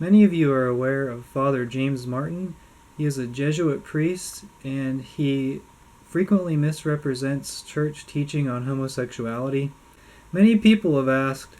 Many of you are aware of Father James Martin. He is a Jesuit priest, and he frequently misrepresents church teaching on homosexuality. Many people have asked,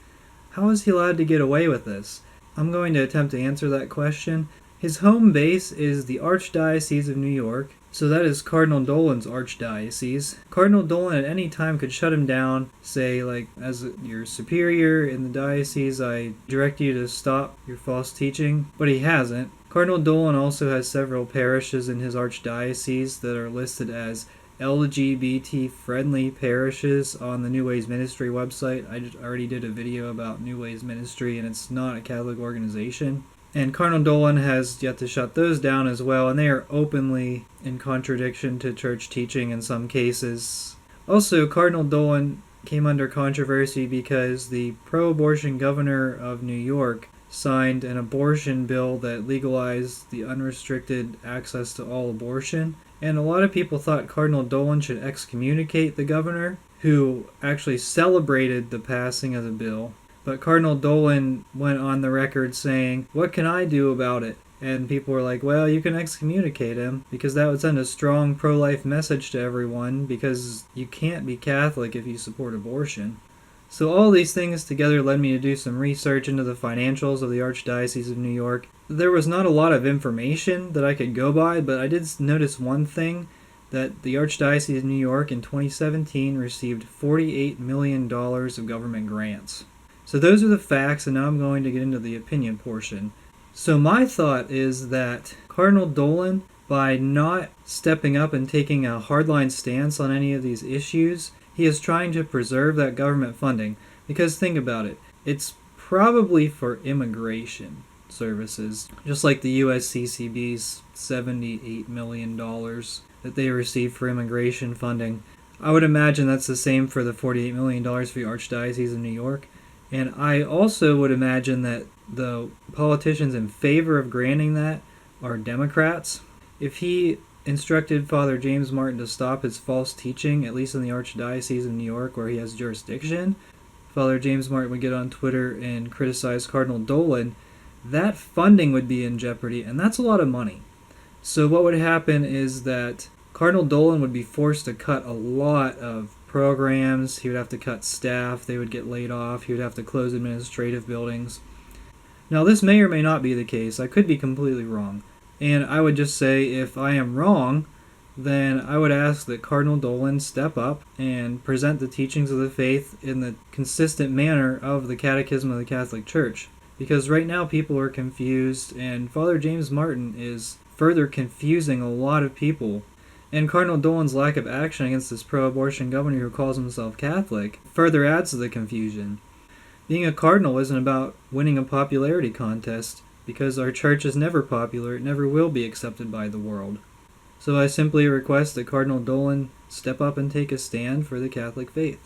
how is he allowed to get away with this? I'm going to attempt to answer that question. His home base is the Archdiocese of New York, so that is Cardinal Dolan's archdiocese. Cardinal Dolan at any time could shut him down, say, like, as your superior in the diocese, I direct you to stop your false teaching, but he hasn't. Cardinal Dolan also has several parishes in his archdiocese that are listed as LGBT-friendly parishes on the New Ways Ministry website. I already did a video about New Ways Ministry, and it's not a Catholic organization. And Cardinal Dolan has yet to shut those down as well, and they are openly in contradiction to church teaching in some cases. Also, Cardinal Dolan came under controversy because the pro-abortion governor of New York signed an abortion bill that legalized the unrestricted access to all abortion. And a lot of people thought Cardinal Dolan should excommunicate the governor, who actually celebrated the passing of the bill. But Cardinal Dolan went on the record saying, what can I do about it? And people were like, well, you can excommunicate him, because that would send a strong pro-life message to everyone, because you can't be Catholic if you support abortion. So all these things together led me to do some research into the financials of the Archdiocese of New York. There was not a lot of information that I could go by, but I did notice one thing, that the Archdiocese of New York in 2017 received $48 million of government grants. So those are the facts, and now I'm going to get into the opinion portion. So my thought is that Cardinal Dolan, by not stepping up and taking a hardline stance on any of these issues, he is trying to preserve that government funding. Because think about it, it's probably for immigration services, just like the USCCB's $78 million that they receive for immigration funding. I would imagine that's the same for the $48 million for the Archdiocese of New York. And I also would imagine that the politicians in favor of granting that are Democrats. If he instructed Father James Martin to stop his false teaching, at least in the Archdiocese of New York where he has jurisdiction, Father James Martin would get on Twitter and criticize Cardinal Dolan, that funding would be in jeopardy, and that's a lot of money. So what would happen is that Cardinal Dolan would be forced to cut a lot of programs, he would have to cut staff, they would get laid off, he would have to close administrative buildings. Now this may or may not be the case, I could be completely wrong. And I would just say, if I am wrong, then I would ask that Cardinal Dolan step up and present the teachings of the faith in the consistent manner of the Catechism of the Catholic Church. Because right now people are confused, and Father James Martin is further confusing a lot of people. And Cardinal Dolan's lack of action against this pro-abortion governor who calls himself Catholic further adds to the confusion. Being a cardinal isn't about winning a popularity contest, because our church is never popular, it never will be accepted by the world. So I simply request that Cardinal Dolan step up and take a stand for the Catholic faith.